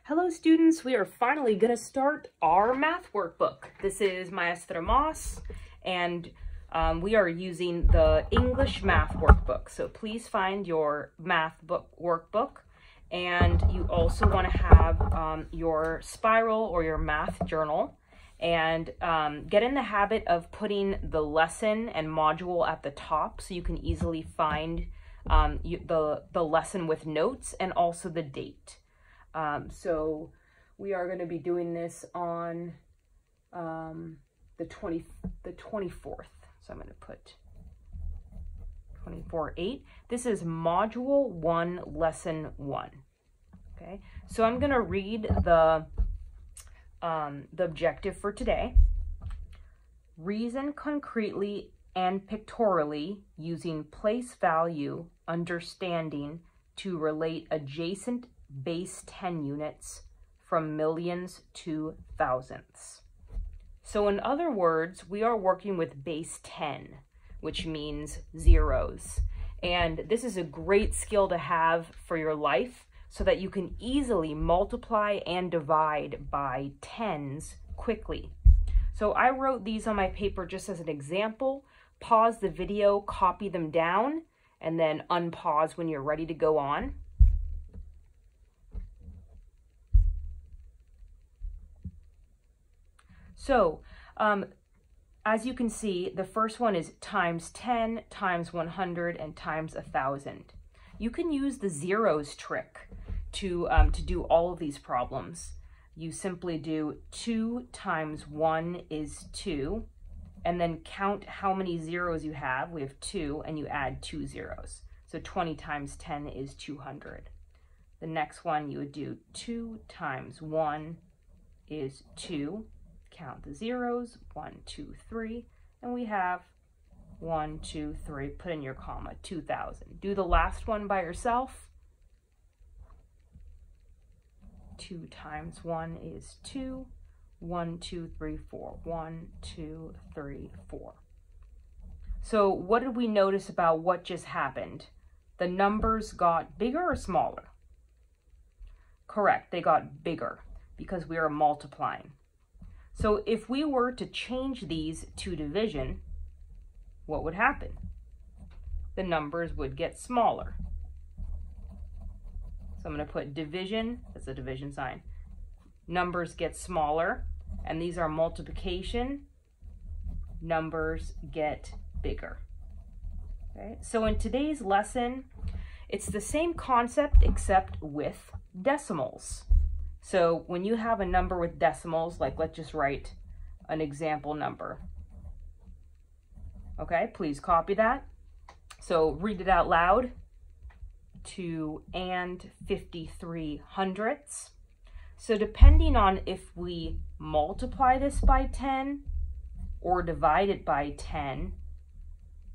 Hello students, we are finally going to start our math workbook. This is Maestra Moss and we are using the English math workbook. So please find your math book workbook, and you also want to have your spiral or your math journal, and get in the habit of putting the lesson and module at the top so you can easily find the lesson with notes and also the date. So we are going to be doing this on the 24th. So I'm going to put 24/8. This is Module 1, Lesson 1. Okay, so I'm going to read the objective for today. Reason concretely and pictorially using place value understanding to relate adjacent base 10 units from millions to thousandths. So in other words, we are working with base 10, which means zeros. And this is a great skill to have for your life so that you can easily multiply and divide by tens quickly. So I wrote these on my paper just as an example. Pause the video, copy them down, and then unpause when you're ready to go on. So, as you can see, the first one is times 10, times 100, and times 1,000. You can use the zeros trick to do all of these problems. You simply do 2 times 1 is 2, and then count how many zeros you have. We have 2, and you add 2 zeros. So 20 times 10 is 200. The next one, you would do 2 times 1 is 2. Count the zeros, 1, 2, 3, and we have 1, 2, 3, put in your comma, 2,000. Do the last one by yourself. 2 times 1 is 2, 1, 2, 3, 4, 1, 2, 3, 4. So what did we notice about what just happened? The numbers got bigger or smaller? Correct, they got bigger because we are multiplying. So if we were to change these to division, what would happen? The numbers would get smaller. So I'm going to put division, that's a division sign. Numbers get smaller, and these are multiplication. Numbers get bigger. Okay? So in today's lesson, it's the same concept except with decimals. So when you have a number with decimals, like let's just write an example number. Okay, please copy that. So read it out loud. 2 and 53 hundredths. So depending on if we multiply this by 10 or divide it by 10,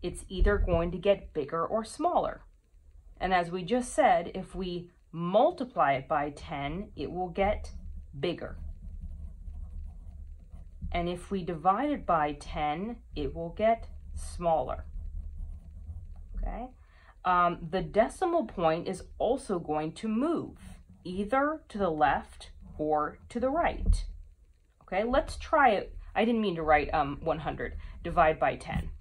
it's either going to get bigger or smaller. And as we just said, if we multiply it by 10, it will get bigger. And if we divide it by 10, it will get smaller. Okay? The decimal point is also going to move either to the left or to the right. Okay, let's try it. I didn't mean to write 100. Divide by 10.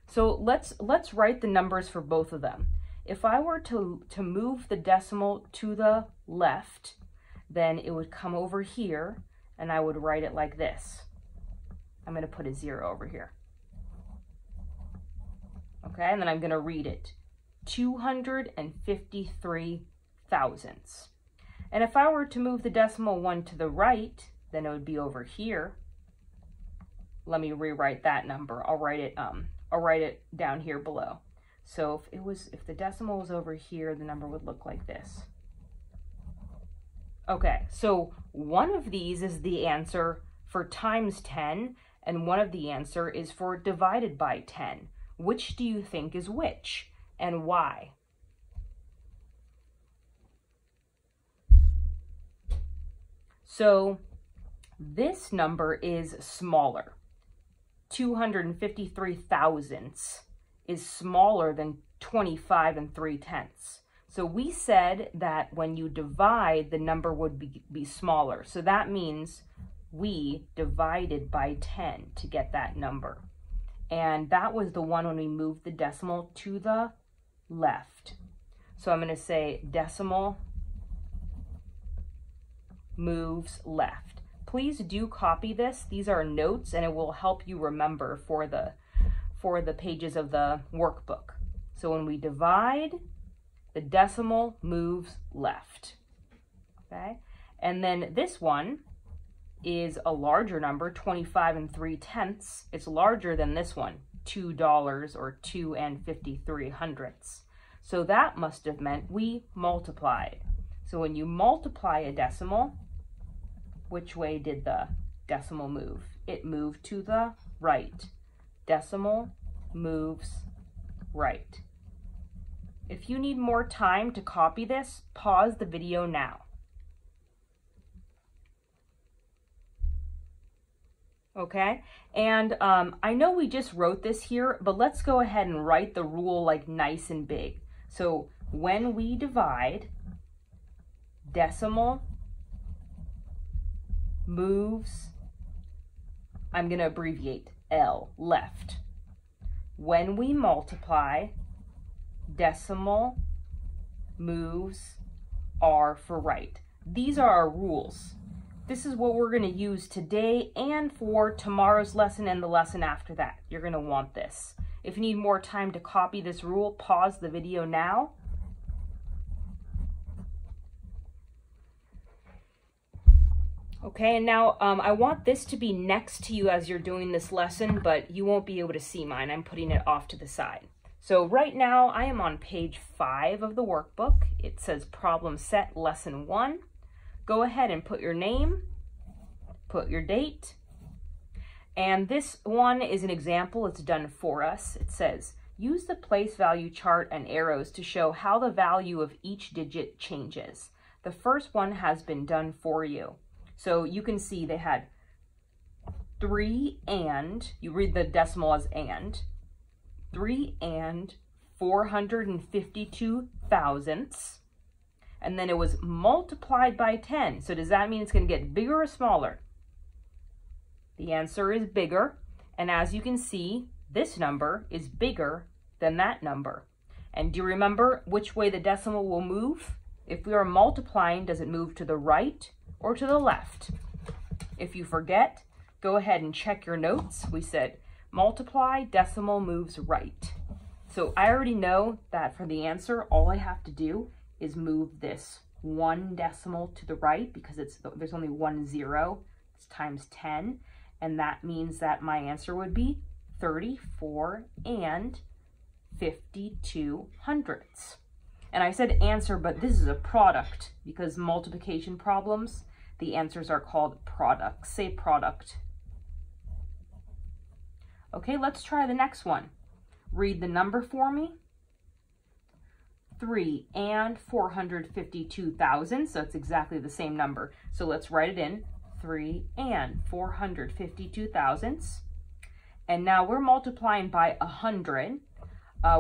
So let's write the numbers for both of them. If I were to move the decimal to the left, then it would come over here, and I would write it like this. I'm going to put a 0 over here. Okay, and then I'm going to read it. 253 thousandths. And if I were to move the decimal one to the right, then it would be over here. Let me rewrite that number. I'll write it down here below. So if the decimal was over here, the number would look like this. Okay, so one of these is the answer for times 10, and one of the answer is for divided by 10. Which do you think is which, and why? So this number is smaller. 253 thousandths is smaller than 25 3/10. So we said that when you divide, the number would be smaller. So that means we divided by 10 to get that number. And that was the one when we moved the decimal to the left. So I'm going to say decimal moves left. Please do copy this. These are notes and it will help you remember for the pages of the workbook. So when we divide, the decimal moves left. Okay? And then this one is a larger number, 25 3/10. It's larger than this one, $2 or 2 53/100. So that must have meant we multiplied. So when you multiply a decimal, which way did the decimal move? It moved to the right. Decimal moves right. If you need more time to copy this, pause the video now. Okay, and I know we just wrote this here, but let's go ahead and write the rule like nice and big. So when we divide, decimal moves, I'm going to abbreviate L, left. When we multiply, decimal moves R for right. These are our rules. This is what we're going to use today and for tomorrow's lesson and the lesson after that. You're going to want this. If you need more time to copy this rule, pause the video now. Okay, and now I want this to be next to you as you're doing this lesson, but you won't be able to see mine. I'm putting it off to the side. So right now I am on page 5 of the workbook. It says problem set lesson 1. Go ahead and put your name, put your date, and this one is an example. It's done for us. It says, use the place value chart and arrows to show how the value of each digit changes. The first one has been done for you. So you can see they had 3 and, you read the decimal as and, 3 and 452 thousandths. And then it was multiplied by 10. So does that mean it's going to get bigger or smaller? The answer is bigger. And as you can see, this number is bigger than that number. And do you remember which way the decimal will move? If we are multiplying, does it move to the right or to the left? If you forget, go ahead and check your notes. We said multiply, decimal moves right. So I already know that for the answer, all I have to do is move this 1 decimal to the right because there's only 1 0. It's times 10. And that means that my answer would be 34 and 52 hundredths. And I said answer, but this is a product because multiplication problems, the answers are called products. Say product. Okay, let's try the next one. Read the number for me. 3 and 452 thousandths, so it's exactly the same number. So let's write it in, 3 and 452 thousandths. And now we're multiplying by 100.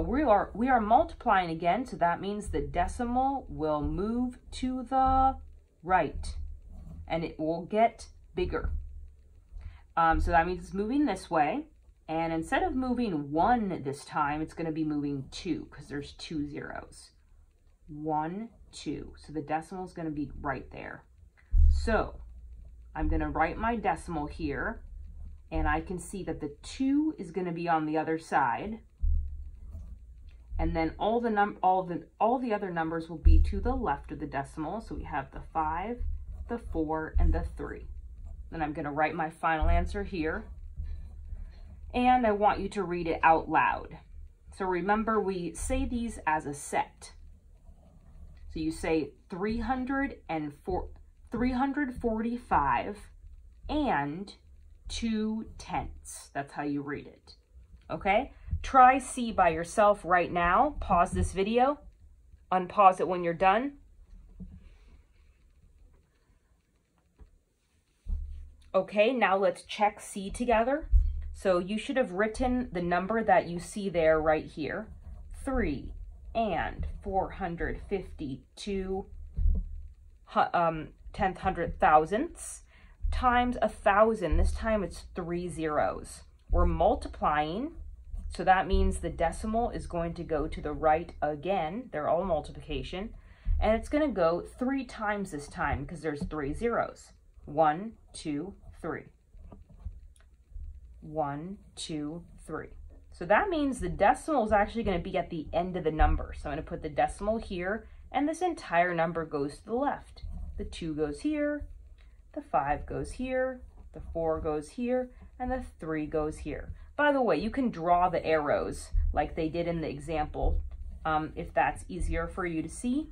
We are multiplying again, so that means the decimal will move to the right, and it will get bigger. So that means it's moving this way. And instead of moving 1 this time, it's going to be moving 2 because there's 2 zeros. 1, 2. So the decimal is going to be right there. So I'm going to write my decimal here, and I can see that the 2 is going to be on the other side. And then all the other numbers will be to the left of the decimal. So we have the 5, the 4, and the 3. Then I'm going to write my final answer here. And I want you to read it out loud. So remember, we say these as a set. So you say 345 and 2/10. That's how you read it. Okay? Try C by yourself right now. Pause this video. Unpause it when you're done. Okay, now let's check C together. So you should have written the number that you see there right here. 3 and 452 tenth hundredth thousandths times 1,000. This time it's 3 zeros. We're multiplying, so that means the decimal is going to go to the right again. They're all multiplication. And it's going to go 3 times this time because there's 3 zeros. 1, 2, 3. 1, 2, 3. So that means the decimal is actually going to be at the end of the number. So I'm going to put the decimal here, and this entire number goes to the left. The 2 goes here, the 5 goes here, the 4 goes here, and the 3 goes here. By the way, you can draw the arrows like they did in the example if that's easier for you to see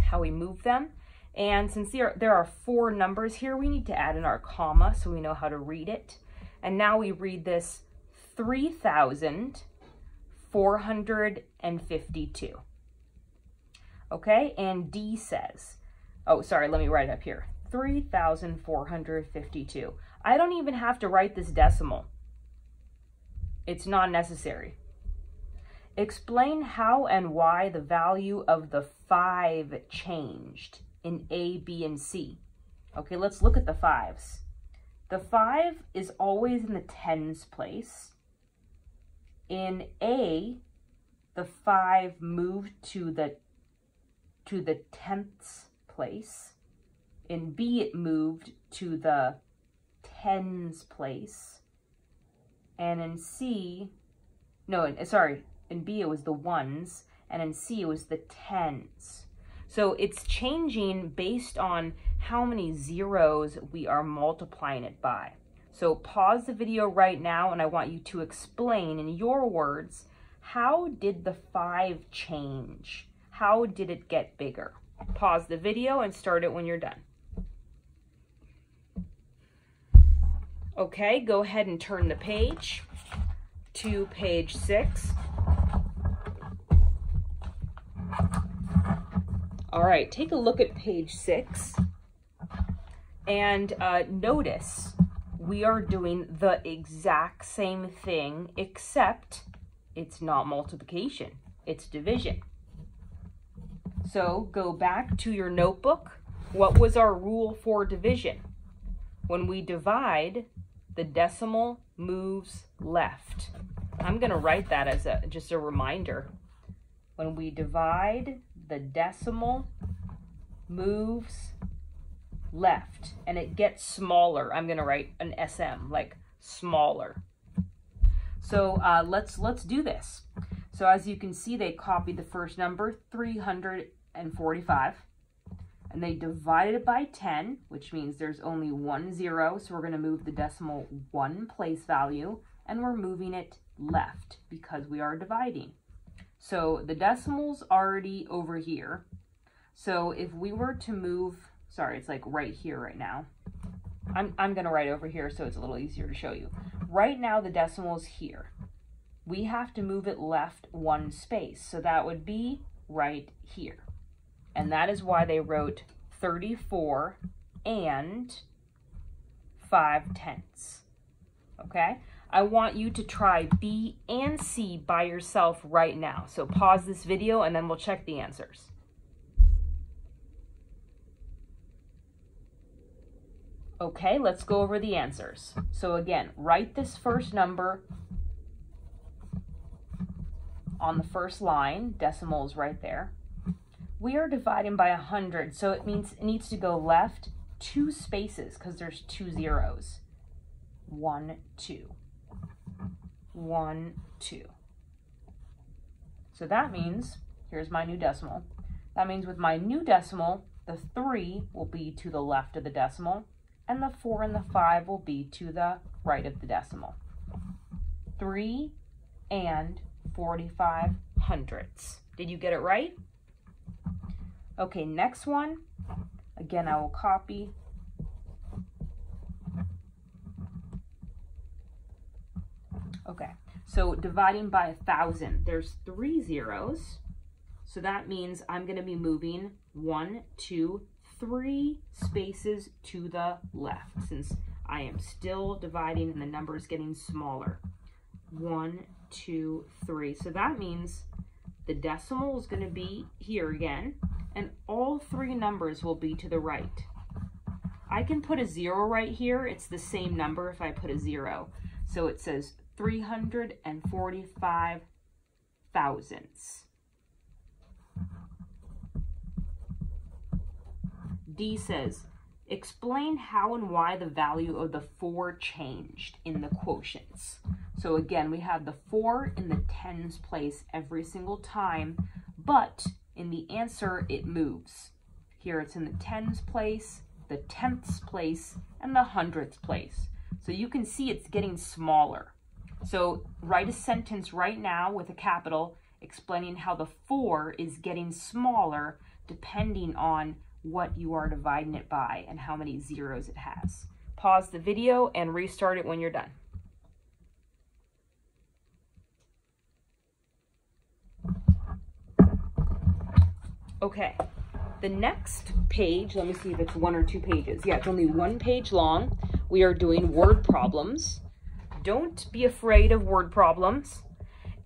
how we move them. And since there are 4 numbers here, we need to add in our comma so we know how to read it. And now we read this 3,452. Okay, and D says, oh, sorry, let me write it up here. 3,452. I don't even have to write this decimal. It's not necessary. Explain how and why the value of the 5 changed in A, B, and C. Okay, let's look at the 5s. The 5 is always in the tens place. In A, the 5 moved to the tenths place. In B, it moved to the tens place. And in C, no, sorry, in B it was the ones, and in C it was the tens. So it's changing based on how many zeros we are multiplying it by. So pause the video right now, and I want you to explain in your words, how did the 5 change? How did it get bigger? Pause the video and start it when you're done. Okay, go ahead and turn the page to page 6. All right, take a look at page 6 and notice we are doing the exact same thing, except it's not multiplication, it's division. So go back to your notebook. What was our rule for division? When we divide, the decimal moves left. I'm going to write that as just a reminder. When we divide, the decimal moves left, and it gets smaller. I'm going to write an SM, like smaller. So let's do this. So as you can see, they copied the first number, 345. And they divided it by 10, which means there's only 1 0. So we're going to move the decimal 1 place value, and we're moving it left because we are dividing. So the decimal's already over here. So if we were to move, sorry, it's like right here right now. I'm going to write over here so it's a little easier to show you. Right now the decimal's here. We have to move it left 1 space. So that would be right here. And that is why they wrote 34 and 5/10. Okay? I want you to try B and C by yourself right now. So pause this video and then we'll check the answers. Okay, let's go over the answers. So again, write this first number on the first line. Decimal is right there. We are dividing by 100, so it means it needs to go left 2 spaces because there's 2 zeros. 1, 2. 1, 2. So that means, here's my new decimal. That means with my new decimal, the 3 will be to the left of the decimal, and the 4 and the 5 will be to the right of the decimal. 3 and 45 hundredths. Did you get it right? Okay, next one. Again, I will copy. Okay, so dividing by 1,000, there's 3 zeros. So that means I'm going to be moving 1, 2, 3 spaces to the left, since I am still dividing and the number is getting smaller. 1, 2, 3. So that means The decimal is going to be here again, and all three numbers will be to the right. I can put a 0 right here. It's the same number if I put a 0. So it says 345 thousandths. D says, explain how and why the value of the 4 changed in the quotients. So again, we have the 4 in the tens place every single time, but in the answer, it moves. Here it's in the tens place, the tenths place, and the hundredths place. So you can see it's getting smaller. So write a sentence right now with a capital explaining how the 4 is getting smaller depending on what you are dividing it by and how many zeros it has. Pause the video and restart it when you're done. Okay, the next page, let me see if it's 1 or 2 pages. Yeah, it's only 1 page long. We are doing word problems. Don't be afraid of word problems.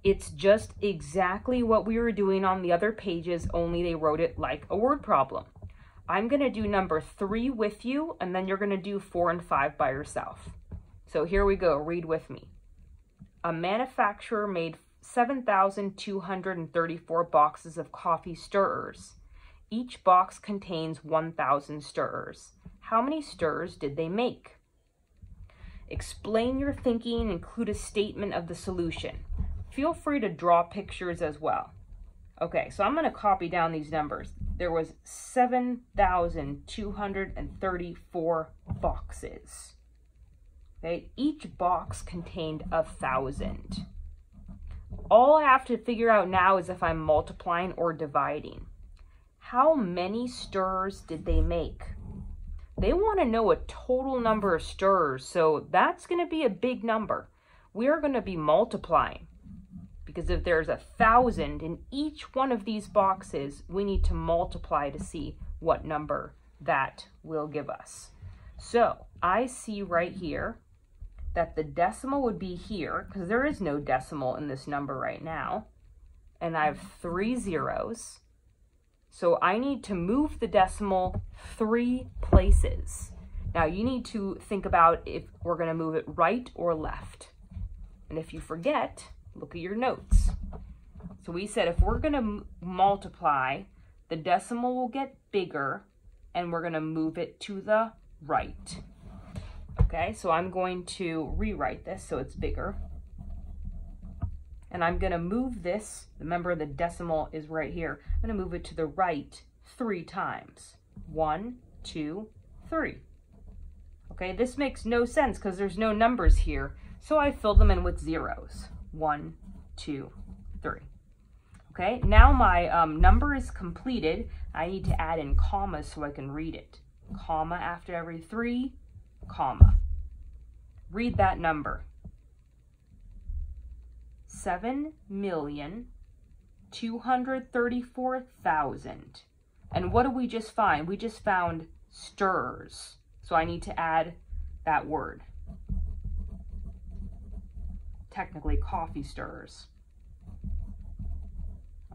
It's just exactly what we were doing on the other pages, only they wrote it like a word problem. I'm going to do number 3 with you, and then you're going to do 4 and 5 by yourself. So here we go. Read with me. A manufacturer made 7,234 boxes of coffee stirrers. Each box contains 1,000 stirrers. How many stirrers did they make? Explain your thinking and include a statement of the solution. Feel free to draw pictures as well. Okay, so I'm going to copy down these numbers. There was 7,234 boxes. Okay, each box contained 1,000. All I have to figure out now is if I'm multiplying or dividing. How many stirrers did they make? They want to know a total number of stirrers, so that's going to be a big number. We are going to be multiplying, because if there's 1,000 in each one of these boxes, we need to multiply to see what number that will give us. So I see right here that the decimal would be here, because there is no decimal in this number right now, and I have 3 zeros. So I need to move the decimal 3 places. Now you need to think about if we're going to move it right or left. And if you forget, look at your notes. So we said if we're going to multiply, the decimal will get bigger and we're going to move it to the right. Okay, so I'm going to rewrite this so it's bigger. And I'm going to move this, remember the decimal is right here, I'm going to move it to the right 3 times. 1, 2, 3. Okay, this makes no sense because there's no numbers here, so I fill them in with zeros. 1, 2, 3. Okay, now my number is completed. I need to add in commas so I can read it. Comma after every 3, comma. Read that number. 7,234,000. And what did we just find? We just found stirrers. So I need to add that word. Technically coffee stirrers.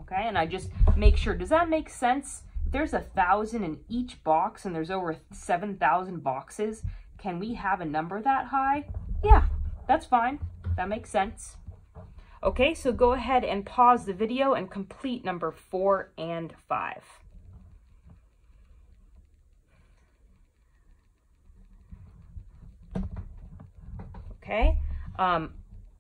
Okay, and I just make sure, does that make sense? If there's 1,000 in each box and there's over 7,000 boxes, can we have a number that high? Yeah, that's fine. That makes sense. Okay, so go ahead and pause the video and complete number 4 and 5. Okay,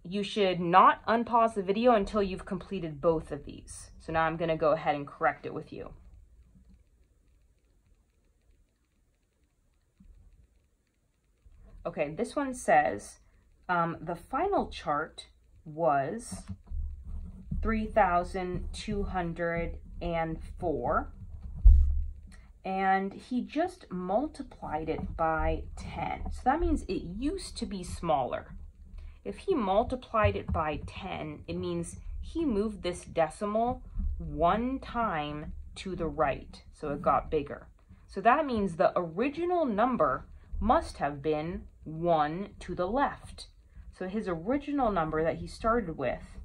you should not unpause the video until you've completed both of these. So now I'm going to go ahead and correct it with you. Okay, this one says the final chart was 3,204, and he just multiplied it by 10. So that means it used to be smaller. If he multiplied it by 10, it means he moved this decimal 1 time to the right, so it got bigger. So that means the original number must have been 1 to the left. So his original number that he started with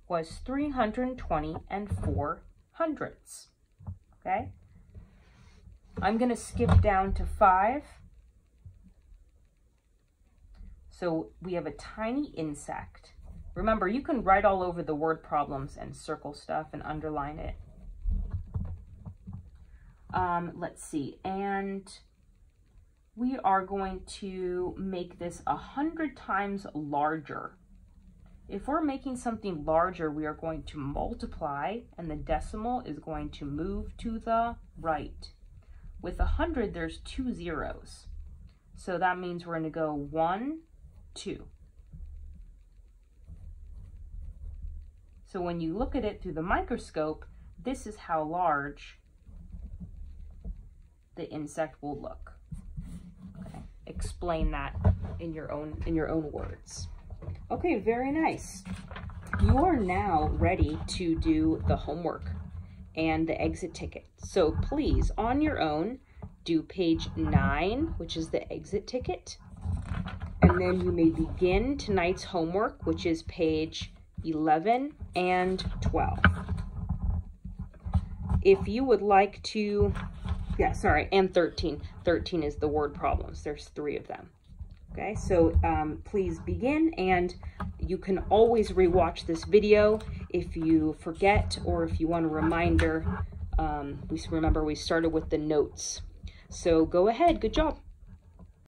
was 320 4/100. Okay? I'm going to skip down to 5. So we have a tiny insect. Remember, you can write all over the word problems and circle stuff and underline it. Let's see, and we are going to make this 100 times larger. If we're making something larger, we are going to multiply, and the decimal is going to move to the right. With 100, there's 2 zeros. So that means we're going to go 1, 2. So when you look at it through the microscope, this is how large the insect will look. Okay. Explain that in your own words. Okay, very nice. You are now ready to do the homework and the exit ticket. So please, on your own, do page 9, which is the exit ticket. And then you may begin tonight's homework, which is page 11 and 12. If you would like to, and 13. 13 is the word problems. There's 3 of them. Okay, so please begin, and you can always rewatch this video if you forget or if you want a reminder. Remember we started with the notes. So go ahead, good job.